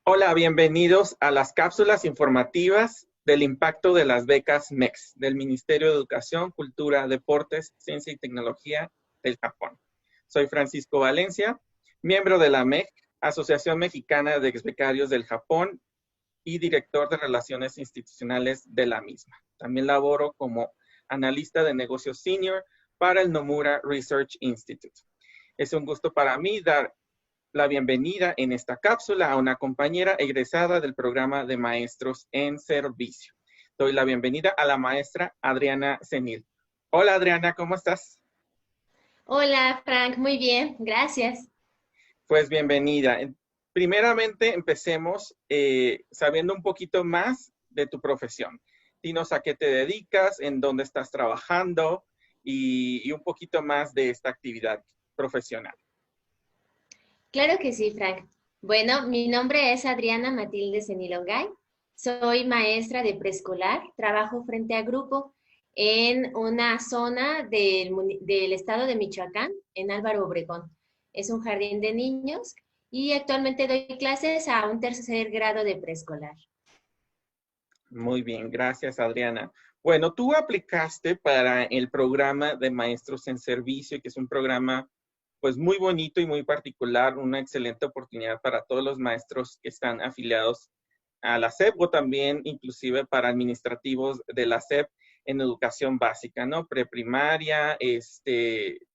Hola, bienvenidos a las cápsulas informativas del impacto de las becas MEX del Ministerio de Educación, Cultura, Deportes, Ciencia y Tecnología del Japón. Soy Francisco Valencia, miembro de la MEC, Asociación Mexicana de Exbecarios del Japón y director de Relaciones Institucionales de la misma. También laboro como analista de negocios senior para el Nomura Research Institute. Es un gusto para mí dar la bienvenida en esta cápsula a una compañera egresada del programa de Maestros en Servicio. Doy la bienvenida a la maestra Adriana Cenil. Hola Adriana, ¿cómo estás? Hola, Frank, muy bien, gracias. Pues bienvenida. Primeramente empecemos sabiendo un poquito más de tu profesión. Dinos a qué te dedicas, en dónde estás trabajando y un poquito más de esta actividad profesional. Claro que sí, Frank. Bueno, mi nombre es Adriana Matilde Cenilongay. Soy maestra de preescolar, trabajo frente a grupo en una zona del estado de Michoacán, en Álvaro Obregón. Es un jardín de niños y actualmente doy clases a un tercer grado de preescolar. Muy bien, gracias Adriana. Bueno, tú aplicaste para el programa de Maestros en Servicio, que es un programa pues muy bonito y muy particular, una excelente oportunidad para todos los maestros que están afiliados a la SEP o también inclusive para administrativos de la SEP en educación básica, ¿no? Preprimaria,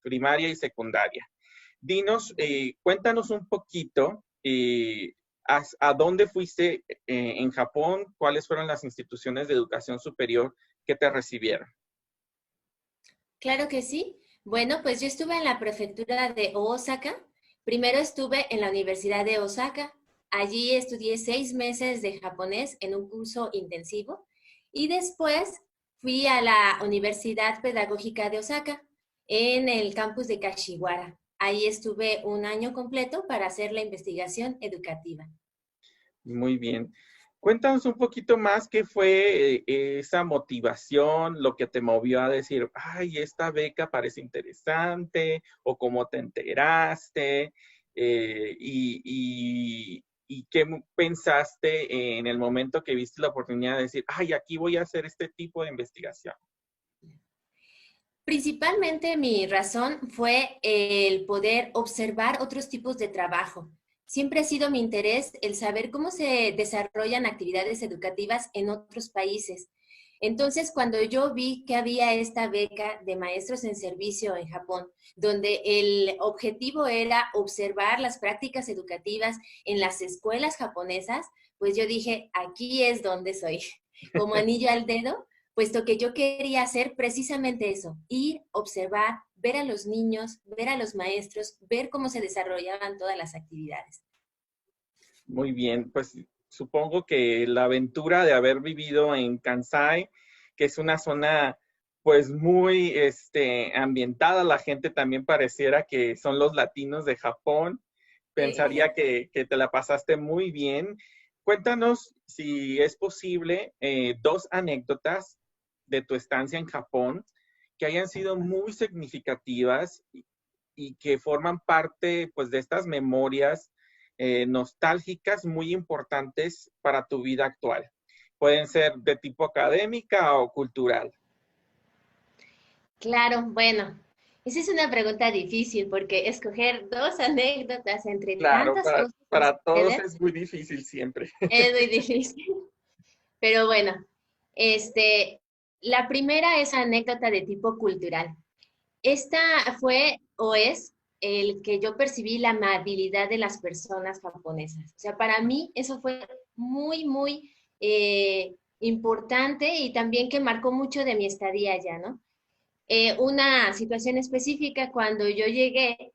primaria y secundaria. Dinos, cuéntanos un poquito a dónde fuiste en Japón, cuáles fueron las instituciones de educación superior que te recibieron. Claro que sí. Bueno, pues yo estuve en la prefectura de Osaka. Primero estuve en la Universidad de Osaka. Allí estudié 6 meses de japonés en un curso intensivo y después fui a la Universidad Pedagógica de Osaka en el campus de Kashiwara. Ahí estuve un año completo para hacer la investigación educativa. Muy bien. Cuéntanos un poquito más qué fue esa motivación, lo que te movió a decir, ay, esta beca parece interesante, o cómo te enteraste, y qué pensaste en el momento que viste la oportunidad de decir, ay, aquí voy a hacer este tipo de investigación. Principalmente mi razón fue el poder observar otros tipos de trabajo. Siempre ha sido mi interés el saber cómo se desarrollan actividades educativas en otros países. Entonces, cuando yo vi que había esta beca de maestros en servicio en Japón, donde el objetivo era observar las prácticas educativas en las escuelas japonesas, pues yo dije, aquí es donde soy, como anillo al dedo, puesto que yo quería hacer precisamente eso, ir, observar, ver a los niños, ver a los maestros, ver cómo se desarrollaban todas las actividades. Muy bien, pues supongo que la aventura de haber vivido en Kansai, que es una zona pues muy ambientada, la gente también pareciera que son los latinos de Japón, Sí. pensaría que te la pasaste muy bien. Cuéntanos si es posible dos anécdotas de tu estancia en Japón que hayan sido muy significativas y que forman parte pues de estas memorias nostálgicas muy importantes para tu vida actual. Pueden ser de tipo académica o cultural. Claro, bueno, esa es una pregunta difícil porque escoger dos anécdotas entre Claro, tantas cosas que para todos suceden es muy difícil siempre. es muy difícil. Pero bueno, este, la primera es anécdota de tipo cultural. Esta fue o es el que yo percibí la amabilidad de las personas japonesas. O sea, para mí eso fue muy importante y también que marcó mucho de mi estadía allá, ¿no? Una situación específica cuando yo llegué,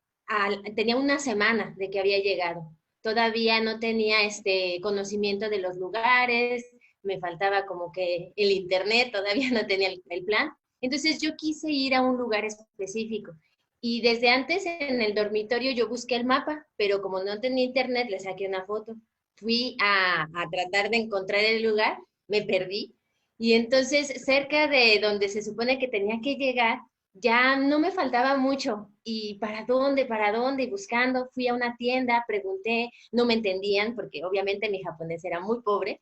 tenía una semana de que había llegado. Todavía no tenía este conocimiento de los lugares, me faltaba como que el internet, todavía no tenía el plan. Entonces yo quise ir a un lugar específico. Y desde antes en el dormitorio yo busqué el mapa, pero como no tenía internet, le saqué una foto. Fui a tratar de encontrar el lugar, me perdí y entonces, cerca de donde se supone que tenía que llegar, ya no me faltaba mucho. ¿Y para dónde? ¿Para dónde? Y buscando, fui a una tienda, pregunté, no me entendían porque obviamente mi japonés era muy pobre.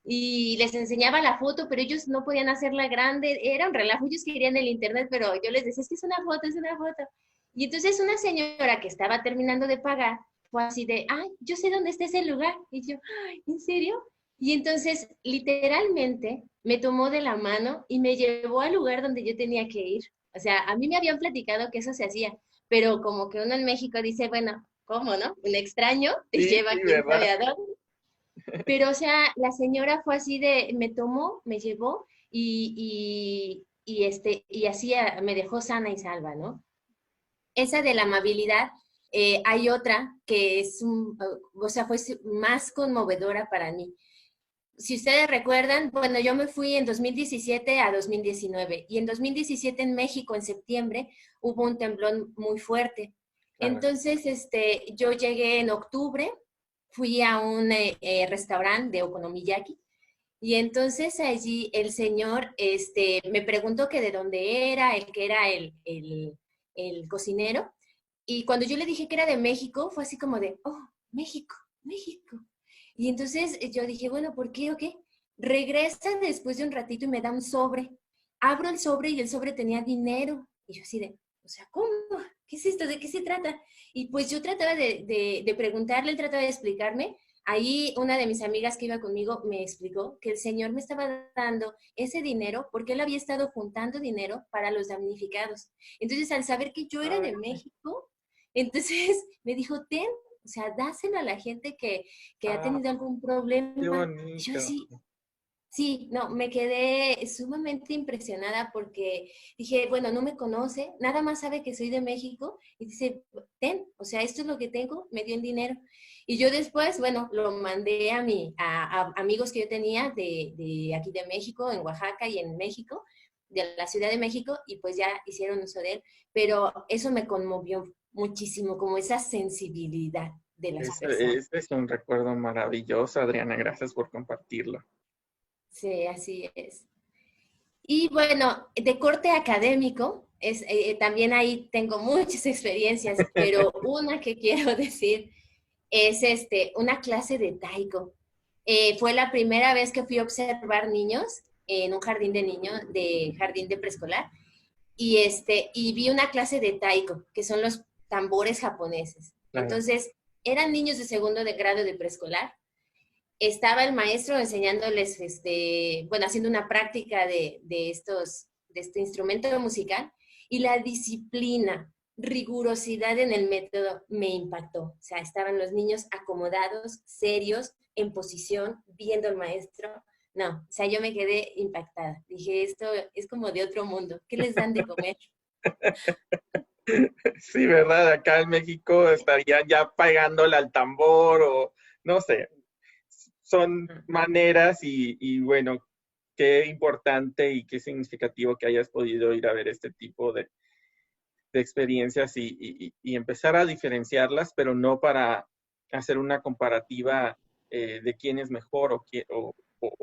Y les enseñaba la foto, pero ellos no podían hacerla grande. Era un relajo, ellos querían el internet, pero yo les decía, es que es una foto, es una foto. Y entonces una señora que estaba terminando de pagar fue así de, ay, yo sé dónde está ese lugar. Y yo, ay, ¿en serio? Y entonces literalmente me tomó de la mano y me llevó al lugar donde yo tenía que ir. O sea, a mí me habían platicado que eso se hacía, pero como que uno en México dice, bueno, ¿cómo no? Un extraño te Sí, lleva sí, quién sabe ¿verdad? a dónde. Pero, o sea, la señora fue así de, me tomó, me llevó y así me dejó sana y salva, ¿no? Esa de la amabilidad, hay otra que es, o sea, fue más conmovedora para mí. Si ustedes recuerdan, bueno, yo me fui en 2017 a 2019 y en 2017 en México, en septiembre, hubo un temblor muy fuerte. Claro. Entonces, yo llegué en octubre, fui a un restaurante de Okonomiyaki y entonces allí el señor me preguntó que de dónde era, el que era el cocinero. Y cuando yo le dije que era de México, fue así como de, oh, México, México. Y entonces yo dije, bueno, ¿por qué o qué? Regresa después de un ratito y me da un sobre. Abro el sobre y el sobre tenía dinero. Y yo así de, o sea, ¿cómo? ¿Qué es esto? ¿De qué se trata? Y pues yo trataba de preguntarle, él trataba de explicarme. Ahí una de mis amigas que iba conmigo me explicó que el señor me estaba dando ese dinero porque él había estado juntando dinero para los damnificados. Entonces, al saber que yo era Ay, de México, entonces me dijo, ten, o sea, dáselo a la gente que ha ah, tenido algún qué problema. Yo bonito. sí, sí, no, me quedé sumamente impresionada porque dije, bueno, no me conoce, nada más sabe que soy de México y dice, ten, o sea, esto es lo que tengo, me dio el dinero. Y yo después, bueno, lo mandé a amigos que yo tenía de aquí de México, en Oaxaca y en México, de la Ciudad de México, y pues ya hicieron uso de él. Pero eso me conmovió muchísimo, como esa sensibilidad de las personas. Ese es un recuerdo maravilloso, Adriana. Gracias por compartirlo. Sí, así es. Y bueno, de corte académico, también ahí tengo muchas experiencias, pero una que quiero decir es una clase de taiko. Fue la primera vez que fui a observar niños en un jardín de niños, de jardín de preescolar, y vi una clase de taiko, que son los tambores japoneses. Claro. Entonces, eran niños de segundo de grado de preescolar, estaba el maestro enseñándoles, bueno, haciendo una práctica de este instrumento musical y la disciplina, rigurosidad en el método me impactó. O sea, estaban los niños acomodados, serios, en posición, viendo al maestro. No, o sea, yo me quedé impactada. Dije, esto es como de otro mundo. ¿Qué les dan de comer? Sí, ¿verdad? Acá en México estarían ya pegándole al tambor o no sé. Son maneras y bueno, qué importante y qué significativo que hayas podido ir a ver este tipo de experiencias y empezar a diferenciarlas, pero no para hacer una comparativa de quién es mejor o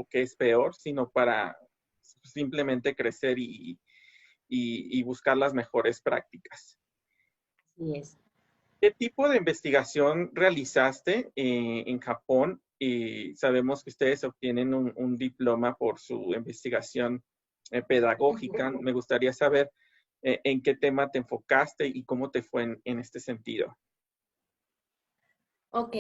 qué es peor, sino para simplemente crecer y buscar las mejores prácticas. Así es. ¿Qué tipo de investigación realizaste en Japón? Sabemos que ustedes obtienen un diploma por su investigación pedagógica. Me gustaría saber en qué tema te enfocaste y cómo te fue en este sentido. Ok,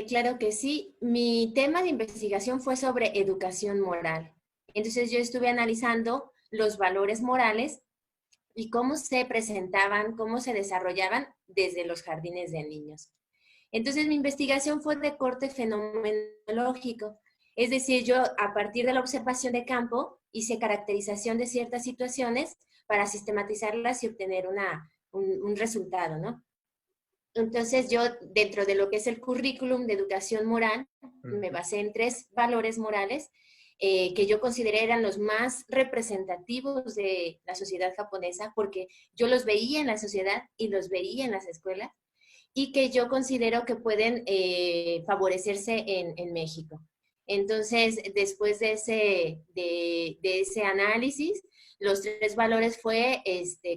claro que sí. Mi tema de investigación fue sobre educación moral. Entonces yo estuve analizando los valores morales y cómo se presentaban, cómo se desarrollaban desde los jardines de niños. Entonces mi investigación fue de corte fenomenológico, es decir, yo a partir de la observación de campo hice caracterización de ciertas situaciones para sistematizarlas y obtener un resultado, ¿no? Entonces yo, dentro de lo que es el currículum de educación moral, me Ujú. basé en 3 valores morales que yo consideré eran los más representativos de la sociedad japonesa, porque yo los veía en la sociedad y los veía en las escuelas, y que yo considero que pueden favorecerse en México. Entonces, después de ese análisis, los 3 valores fue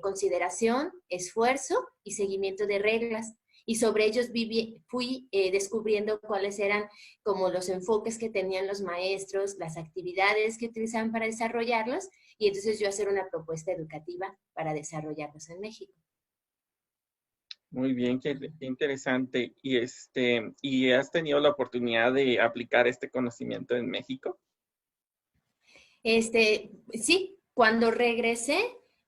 consideración, esfuerzo y seguimiento de reglas. Y sobre ellos fui descubriendo cuáles eran como los enfoques que tenían los maestros, las actividades que utilizaban para desarrollarlos, y entonces yo hacer una propuesta educativa para desarrollarlos en México. Muy bien, qué interesante. ¿Y has tenido la oportunidad de aplicar este conocimiento en México? Sí, cuando regresé,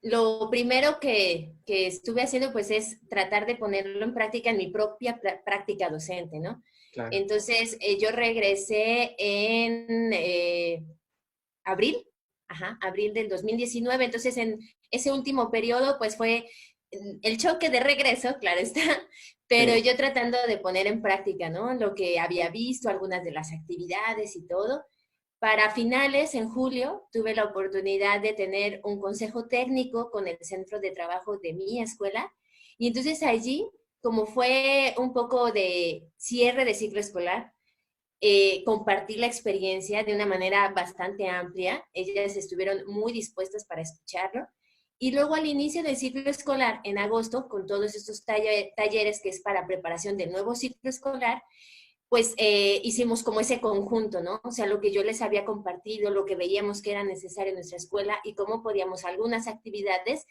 lo primero que estuve haciendo pues es tratar de ponerlo en práctica en mi propia práctica docente, ¿no? Claro. Entonces, yo regresé en abril del 2019, entonces en ese último periodo pues fue el choque de regreso, claro está, pero Sí. yo tratando de poner en práctica, ¿no? Lo que había visto, algunas de las actividades y todo. Para finales, en julio, tuve la oportunidad de tener un consejo técnico con el centro de trabajo de mi escuela. Y entonces allí, como fue un poco de cierre de ciclo escolar, compartir la experiencia de una manera bastante amplia. Ellas estuvieron muy dispuestas para escucharlo. Y luego al inicio del ciclo escolar, en agosto, con todos estos talleres que es para preparación del nuevo ciclo escolar, pues hicimos como ese conjunto, ¿no? O sea, lo que yo les había compartido, lo que veíamos que era necesario en nuestra escuela y cómo podíamos algunas actividades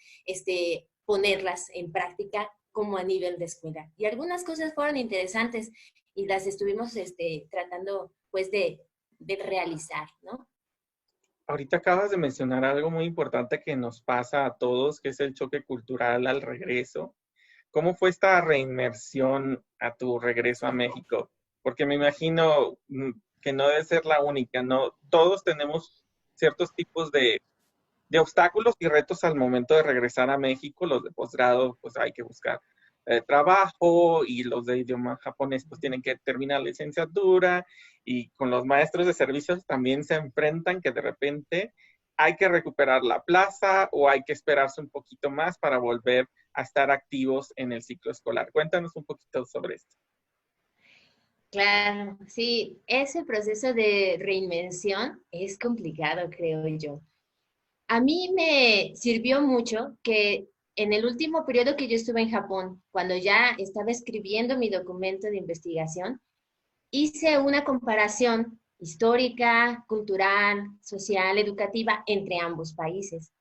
ponerlas en práctica como a nivel de escuela. Y algunas cosas fueron interesantes y las estuvimos tratando pues de realizar, ¿no? Ahorita acabas de mencionar algo muy importante que nos pasa a todos, que es el choque cultural al regreso. ¿Cómo fue esta reinmersión a tu regreso a México? Porque me imagino que no debe ser la única, ¿no? Todos tenemos ciertos tipos de obstáculos y retos al momento de regresar a México. Los de posgrado, pues hay que buscar trabajo, y los de idioma japonés, pues tienen que terminar la licenciatura, y con los maestros de servicios también se enfrentan que de repente hay que recuperar la plaza o hay que esperarse un poquito más para volver a estar activos en el ciclo escolar. Cuéntanos un poquito sobre esto. Claro, sí, ese proceso de reinvención es complicado, creo yo. A mí me sirvió mucho que en el último periodo que yo estuve en Japón, cuando ya estaba escribiendo mi documento de investigación, hice una comparación histórica, cultural, social, educativa entre ambos países.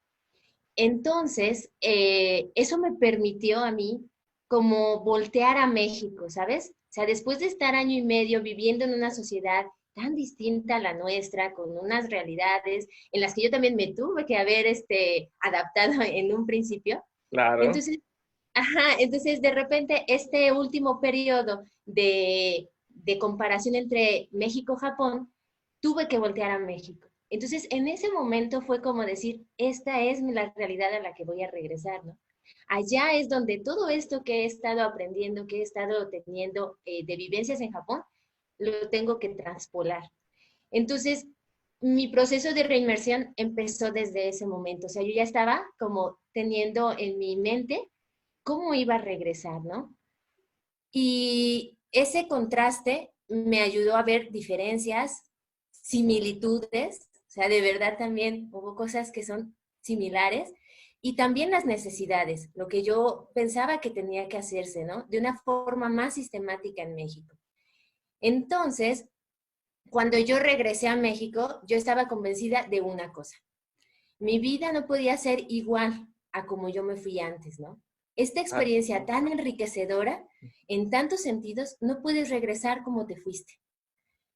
Entonces, eso me permitió a mí como voltear a México, ¿sabes? O sea, después de estar año y medio viviendo en una sociedad tan distinta a la nuestra, con unas realidades en las que yo también me tuve que haber adaptado en un principio. Claro. Entonces, entonces de repente este último periodo de comparación entre México-Japón, tuve que voltear a México. Entonces, en ese momento fue como decir, esta es la realidad a la que voy a regresar, ¿no? Allá es donde todo esto que he estado aprendiendo, que he estado teniendo de vivencias en Japón, lo tengo que transpolar. Entonces, mi proceso de reinmersión empezó desde ese momento. O sea, yo ya estaba como teniendo en mi mente cómo iba a regresar, ¿no? Y ese contraste me ayudó a ver diferencias, similitudes, o sea, de verdad también hubo cosas que son similares, y también las necesidades, lo que yo pensaba que tenía que hacerse, ¿no? De una forma más sistemática en México. Entonces, cuando yo regresé a México, yo estaba convencida de una cosa. Mi vida no podía ser igual a como yo me fui antes, ¿no? Esta Ah, experiencia tan enriquecedora, en tantos sentidos, no puedes regresar como te fuiste.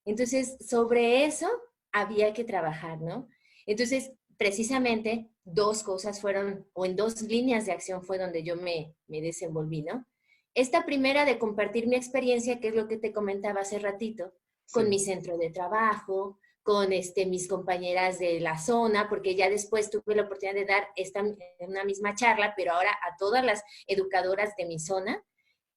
Entonces, sobre eso había que trabajar, ¿no? Entonces, precisamente, 2 cosas fueron, o en 2 líneas de acción fue donde yo me desenvolví, ¿no? Esta primera de compartir mi experiencia, que es lo que te comentaba hace ratito, con sí. mi centro de trabajo, con mis compañeras de la zona, porque ya después tuve la oportunidad de dar una misma charla, pero ahora a todas las educadoras de mi zona,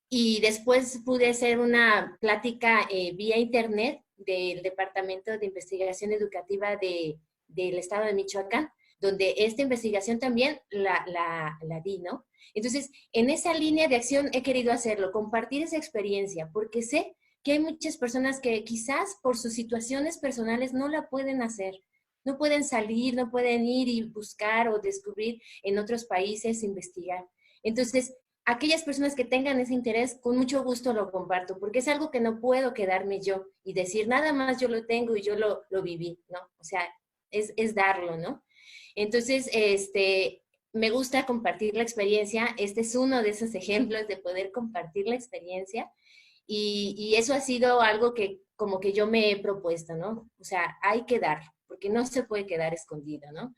y después pude hacer una plática vía internet del Departamento de Investigación Educativa del Estado de Michoacán, donde esta investigación también la di, ¿no? Entonces, en esa línea de acción he querido hacerlo, compartir esa experiencia, porque sé que hay muchas personas que quizás por sus situaciones personales no la pueden hacer. No pueden salir, no pueden ir y buscar o descubrir en otros países, investigar. Entonces, aquellas personas que tengan ese interés, con mucho gusto lo comparto, porque es algo que no puedo quedarme yo y decir, nada más yo lo tengo y yo lo viví, ¿no? O sea, es darlo, ¿no? Entonces, me gusta compartir la experiencia. Este es uno de esos ejemplos de poder compartir la experiencia. Y eso ha sido algo que como que yo me he propuesto, ¿no? O sea, hay que dar, porque no se puede quedar escondido, ¿no?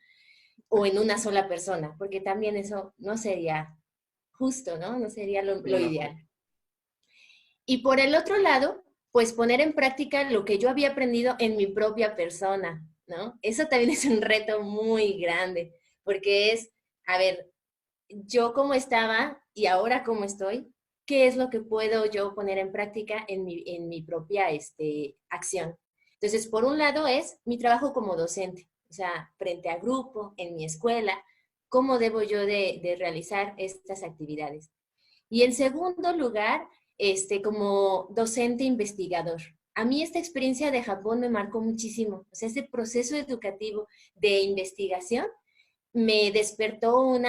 O en una sola persona, porque también eso no sería justo, ¿no? No sería lo ideal. Y por el otro lado, pues poner en práctica lo que yo había aprendido en mi propia persona, ¿no? Eso también es un reto muy grande, porque es, a ver, yo cómo estaba y ahora cómo estoy, ¿qué es lo que puedo yo poner en práctica en mi propia acción? Entonces, por un lado es mi trabajo como docente, o sea, frente a grupo, en mi escuela, cómo debo yo de realizar estas actividades. Y en segundo lugar, como docente investigador. A mí esta experiencia de Japón me marcó muchísimo. O sea, ese proceso educativo de investigación me despertó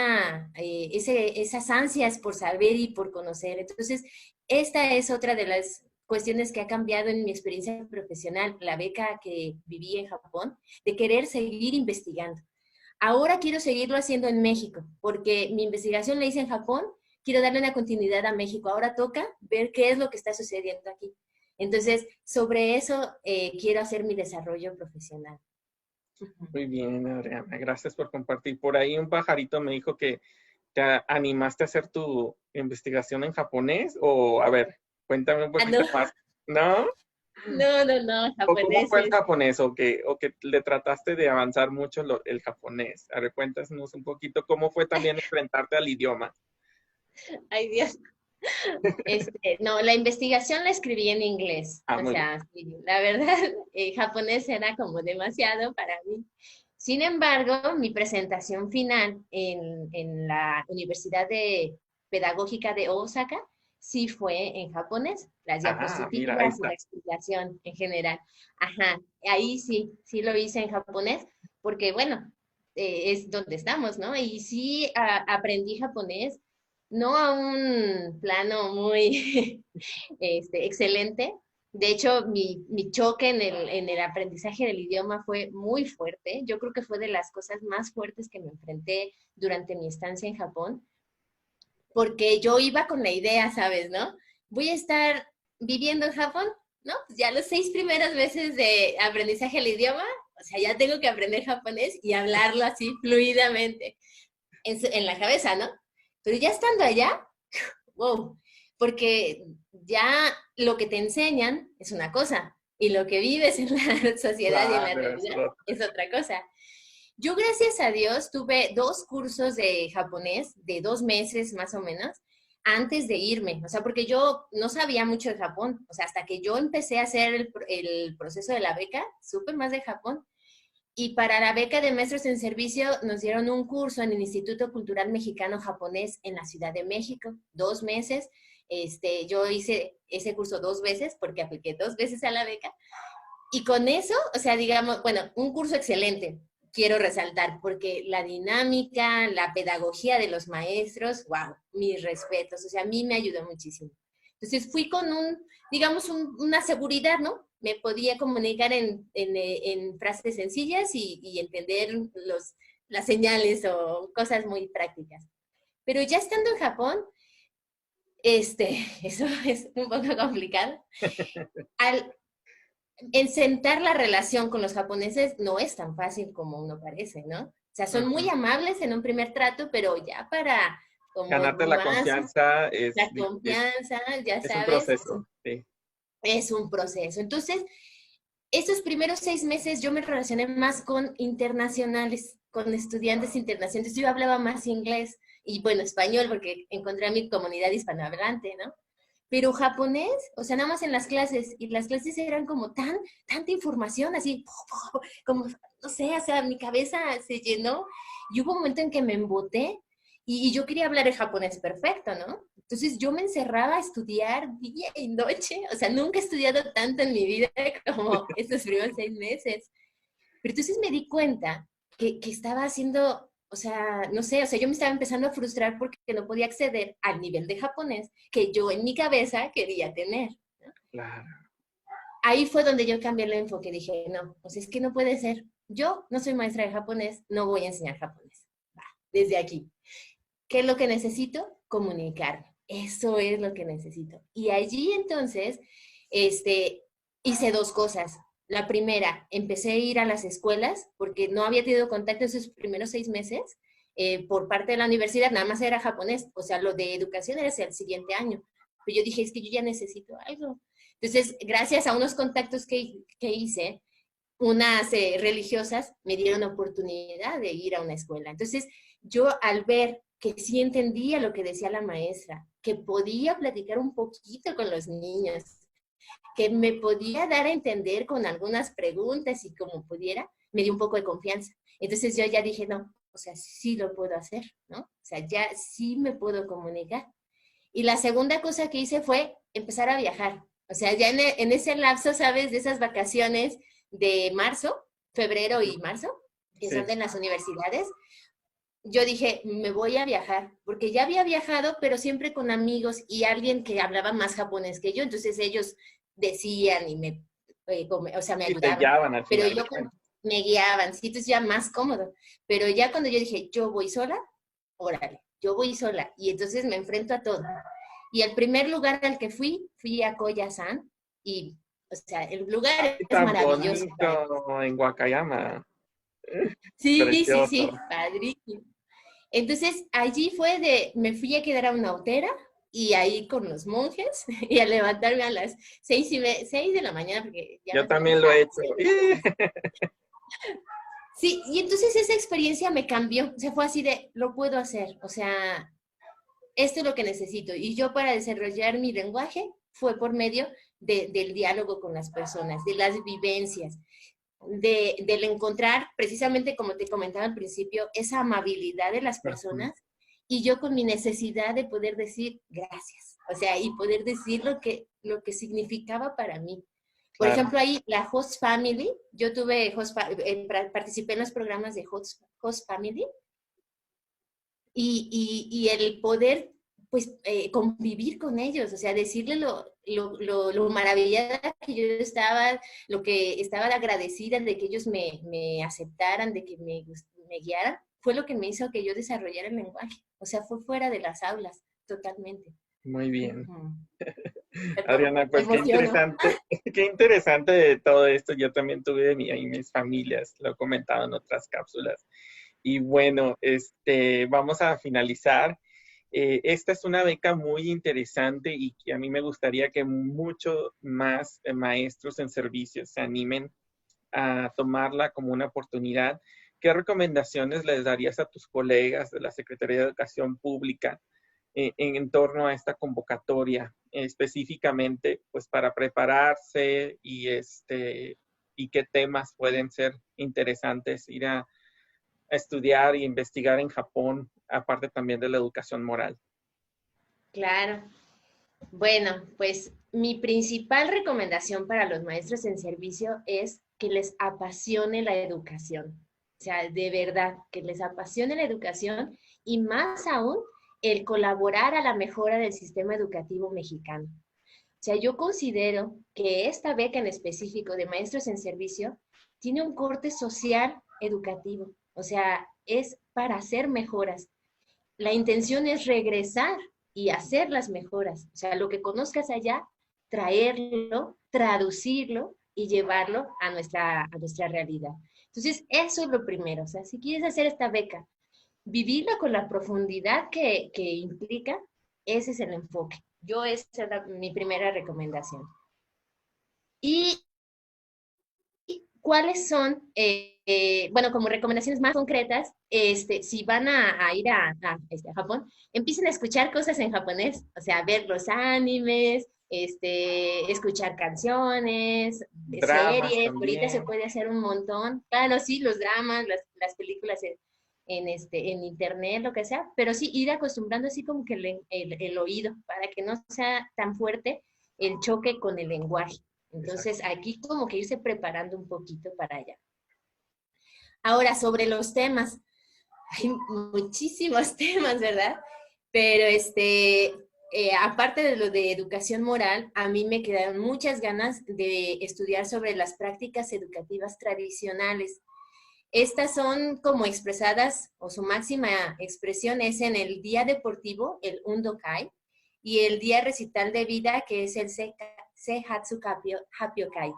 esas ansias por saber y por conocer. Entonces, esta es otra de las cuestiones que ha cambiado en mi experiencia profesional, la beca que viví en Japón, de querer seguir investigando. Ahora quiero seguirlo haciendo en México, porque mi investigación la hice en Japón, quiero darle una continuidad a México. Ahora toca ver qué es lo que está sucediendo aquí. Entonces, sobre eso quiero hacer mi desarrollo profesional. Muy bien, Adriana, gracias por compartir. Por ahí un pajarito me dijo que te animaste a hacer tu investigación en japonés, o a ver, cuéntame un poquito No. más. ¿No? No, ¿O cómo japonés fue el es. japonés? ¿O que le trataste de avanzar mucho el japonés? A ver, cuéntanos un poquito cómo fue también enfrentarte al idioma. Ay, Dios. No, la investigación la escribí en inglés. Ah, O muy bien. sea, sí, la verdad, japonés era como demasiado para mí. Sin embargo, mi presentación final en la Universidad Pedagógica de Osaka sí fue en japonés. Las Ah, mira, ahí diapositivas y la está. explicación en general. Ajá, ahí sí lo hice en japonés, porque bueno, es donde estamos, ¿no? Y sí aprendí japonés, no a un plano muy excelente. De hecho, mi choque en el aprendizaje del idioma fue muy fuerte. Yo creo que fue de las cosas más fuertes que me enfrenté durante mi estancia en Japón, porque yo iba con la idea, ¿sabes, no? Voy a estar viviendo en Japón, ¿no? Pues ya los 6 primeras veces de aprendizaje del idioma, o sea, ya tengo que aprender japonés y hablarlo así fluidamente en la cabeza, ¿no? Pero ya estando allá, wow, porque ya lo que te enseñan es una cosa y lo que vives en la sociedad y en la Claro, realidad es otra cosa. Yo, gracias a Dios, tuve 2 cursos de japonés de 2 meses más o menos antes de irme, o sea, porque yo no sabía mucho de Japón, o sea, hasta que yo empecé a hacer el proceso de la beca, supe más de Japón. Y para la beca de maestros en servicio nos dieron un curso en el Instituto Cultural Mexicano Japonés en la Ciudad de México, 2 meses. Yo hice ese curso 2 veces porque apliqué 2 veces a la beca. Y con eso, o sea, digamos, bueno, un curso excelente, quiero resaltar, porque la dinámica, la pedagogía de los maestros, wow, mis respetos, o sea, a mí me ayudó muchísimo. Entonces fui con digamos, una seguridad, ¿no? Me podía comunicar en frases sencillas y entender las señales o cosas muy prácticas. Pero ya estando en Japón, eso es un poco complicado. Al sentar la relación con los japoneses no es tan fácil como uno parece, ¿no? O sea, son muy Ujú. amables en un primer trato, pero ya para como Ganarte la más confianza la confianza, ya es un sabes, proceso. Sí. es un proceso. Entonces, estos primeros 6 meses yo me relacioné más con internacionales, con estudiantes internacionales. Yo hablaba más inglés y, bueno, español, porque encontré a mi comunidad hispanohablante, ¿no? Pero japonés, o sea, nada más en las clases, y las clases eran como tanta información, así, como, no sé, o sea, mi cabeza se llenó, y hubo un momento en que me emboté, Y yo quería hablar el japonés perfecto, ¿no? Entonces yo me encerraba a estudiar día y noche. O sea, nunca he estudiado tanto en mi vida como estos primeros 6 meses. Pero entonces me di cuenta que estaba haciendo, o sea, no sé, o sea, yo me estaba empezando a frustrar porque no podía acceder al nivel de japonés que yo en mi cabeza quería tener. Claro. Ahí fue donde yo cambié el enfoque. Dije, no, pues es que no puede ser. Yo no soy maestra de japonés, no voy a enseñar japonés. Va, desde aquí. ¿Qué es lo que necesito? Comunicarme. Eso es lo que necesito. Y allí entonces, hice dos cosas. La primera, empecé a ir a las escuelas porque no había tenido contacto esos primeros 6 meses por parte de la universidad, nada más era japonés, o sea, lo de educación era hacia el siguiente año. Pero yo dije, es que yo ya necesito algo. Entonces, gracias a unos contactos que hice, unas religiosas me dieron la oportunidad de ir a una escuela. Entonces, yo al ver que sí entendía lo que decía la maestra, que podía platicar un poquito con los niños, que me podía dar a entender con algunas preguntas y como pudiera, me dio un poco de confianza. Entonces yo ya dije, no, o sea, sí lo puedo hacer, ¿no? O sea, ya sí me puedo comunicar. Y la segunda cosa que hice fue empezar a viajar. O sea, ya en ese lapso, ¿sabes? De esas vacaciones de marzo, febrero y marzo, que son Sí. de las universidades, yo dije, me voy a viajar, porque ya había viajado, pero siempre con amigos y alguien que hablaba más japonés que yo, entonces ellos decían y o sea, me Y te ayudaban, guiaban al pero final de yo cuentas. me guiaban, sí, entonces ya más cómodo. Pero ya cuando yo dije, yo voy sola, órale, yo voy sola, y entonces me enfrento a todo. Y el primer lugar al que fui a Koyasan, y, o sea, el lugar Ay, es tan maravilloso. bonito en Wakayama. Sí, sí, sí, Precioso. padrísimo. Entonces, allí me fui a quedar a una hotera y ahí con los monjes y a levantarme a las 6 de la mañana porque ya Yo nos también íbamos lo he a hecho. 6. Sí, y entonces esa experiencia me cambió, o sea, fue así de, lo puedo hacer, o sea, esto es lo que necesito. Y yo para desarrollar mi lenguaje fue por medio del diálogo con las personas, de las vivencias, del encontrar, precisamente como te comentaba al principio, esa amabilidad de las Ujú. personas y yo con mi necesidad de poder decir gracias, o sea, y poder decir lo que significaba para mí. Por Claro. ejemplo, ahí la Host Family, yo participé en los programas de Host Family y el poder pues convivir con ellos, o sea, decirle lo maravillada que yo estaba, lo que estaba agradecida de que ellos me aceptaran, de que me guiaran, fue lo que me hizo que yo desarrollara el lenguaje. O sea, fue fuera de las aulas, totalmente. Muy bien. Ujú. Perdón, Adriana, me pues emociono. qué interesante de todo esto. Yo también tuve ahí mis familias, lo he comentado en otras cápsulas. Y bueno, vamos a finalizar. Esta es una beca muy interesante y que a mí me gustaría que muchos más maestros en servicios se animen a tomarla como una oportunidad. ¿Qué recomendaciones les darías a tus colegas de la Secretaría de Educación Pública en torno a esta convocatoria, específicamente pues para prepararse y qué temas pueden ser interesantes ir a estudiar e investigar en Japón, aparte también de la educación moral? Claro. Bueno, pues mi principal recomendación para los maestros en servicio es que les apasione la educación. O sea, de verdad, que les apasione la educación y más aún el colaborar a la mejora del sistema educativo mexicano. O sea, yo considero que esta beca en específico de maestros en servicio tiene un corte social educativo. O sea, es para hacer mejoras. La intención es regresar y hacer las mejoras. O sea, lo que conozcas allá, traerlo, traducirlo y llevarlo a nuestra realidad. Entonces, eso es lo primero. O sea, si quieres hacer esta beca, vivirla con la profundidad que implica, ese es el enfoque. Esa es mi primera recomendación. Y ¿cuáles son, bueno, como recomendaciones más concretas, si van a ir a Japón, empiecen a escuchar cosas en japonés, o sea, ver los animes, escuchar canciones, Dramas series, ahorita se también. puede hacer un montón. Claro, sí, los dramas, las películas en internet, lo que sea, pero sí ir acostumbrando así como que el oído para que no sea tan fuerte el choque con el lenguaje. Exacto. Entonces, aquí como que irse preparando un poquito para allá. Ahora, sobre los temas, hay muchísimos temas, ¿verdad? Pero aparte de lo de educación moral, a mí me quedaron muchas ganas de estudiar sobre las prácticas educativas tradicionales. Estas son como expresadas, o su máxima expresión es en el día deportivo, el Undokai, y el día recital de vida, que es el Seihatsu Happyokai,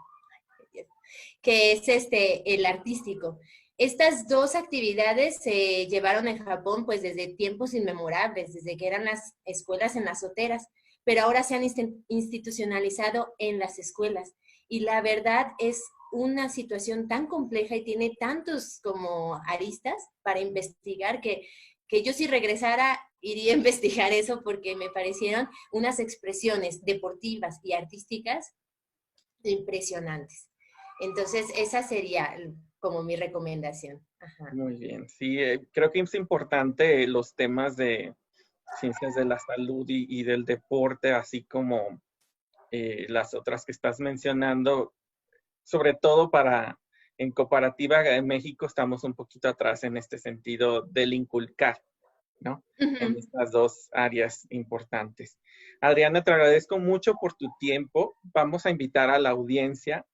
que es el artístico. Estas dos actividades se llevaron en Japón pues desde tiempos inmemorables, desde que eran las escuelas en las azoteras, pero ahora se han institucionalizado en las escuelas. Y la verdad es una situación tan compleja y tiene tantos como aristas para investigar que yo si regresara iría a investigar eso porque me parecieron unas expresiones deportivas y artísticas impresionantes. Entonces, esa sería como mi recomendación. Ajá. Muy bien. Sí, creo que es importante los temas de ciencias de la salud y del deporte, así como las otras que estás mencionando, sobre todo en comparativa, en México estamos un poquito atrás en este sentido del inculcar, ¿no? En Ujú. estas dos áreas importantes. Adriana, te agradezco mucho por tu tiempo. Vamos a invitar a la audiencia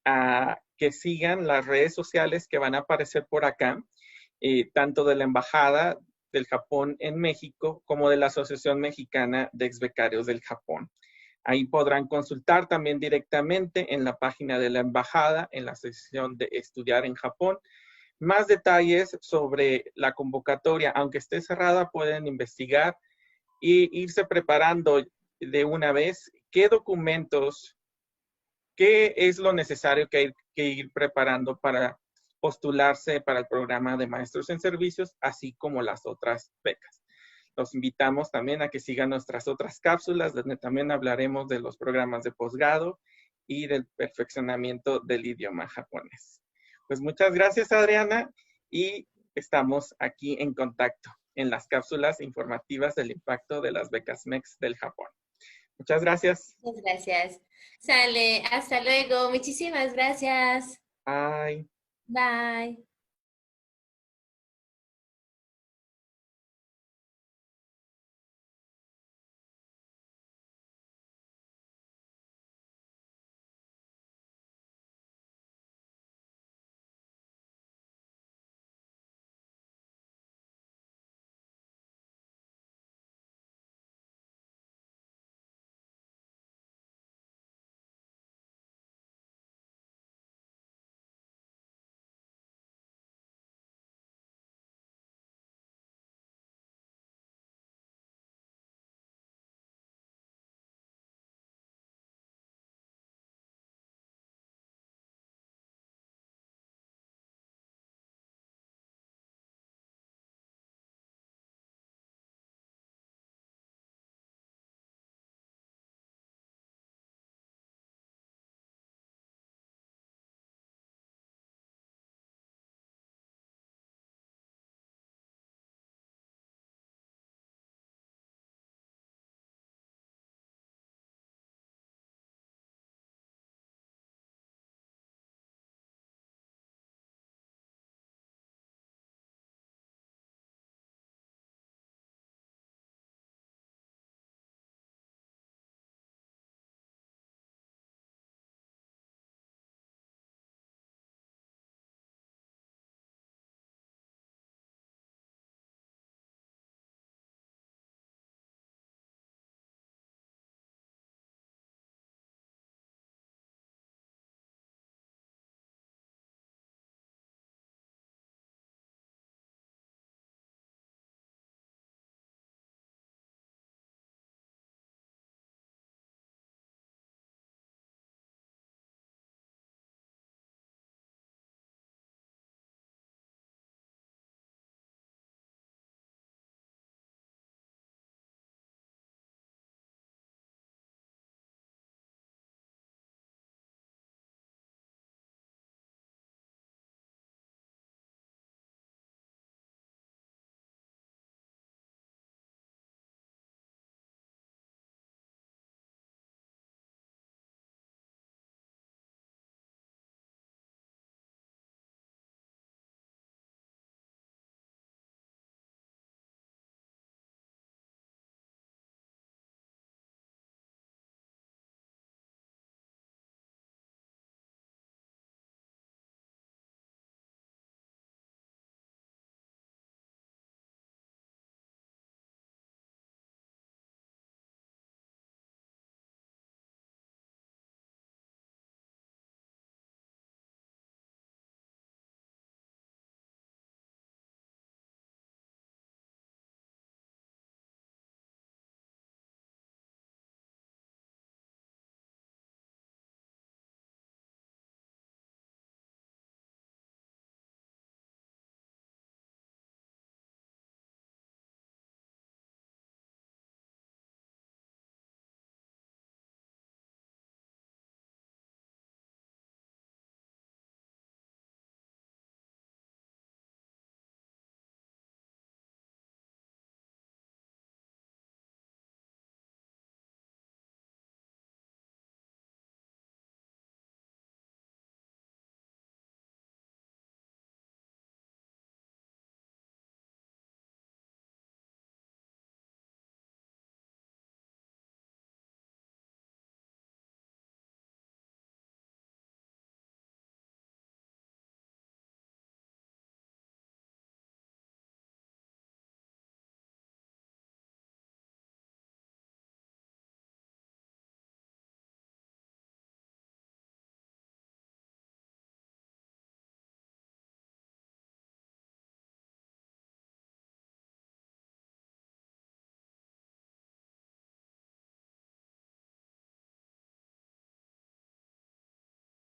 a que sigan las redes sociales que van a aparecer por acá, tanto de la Embajada del Japón en México como de la Asociación Mexicana de Exbecarios del Japón. Ahí podrán consultar también directamente en la página de la embajada, en la sección de Estudiar en Japón, más detalles sobre la convocatoria. Aunque esté cerrada, pueden investigar e irse preparando de una vez qué documentos, qué es lo necesario que hay que ir preparando para postularse para el programa de Maestros en Servicios, así como las otras becas. Los invitamos también a que sigan nuestras otras cápsulas, donde también hablaremos de los programas de posgrado y del perfeccionamiento del idioma japonés. Pues muchas gracias, Adriana, y estamos aquí en contacto en las cápsulas informativas del impacto de las becas MEX del Japón. Muchas gracias. Muchas gracias. Sale, hasta luego. Muchísimas gracias. Bye. Bye.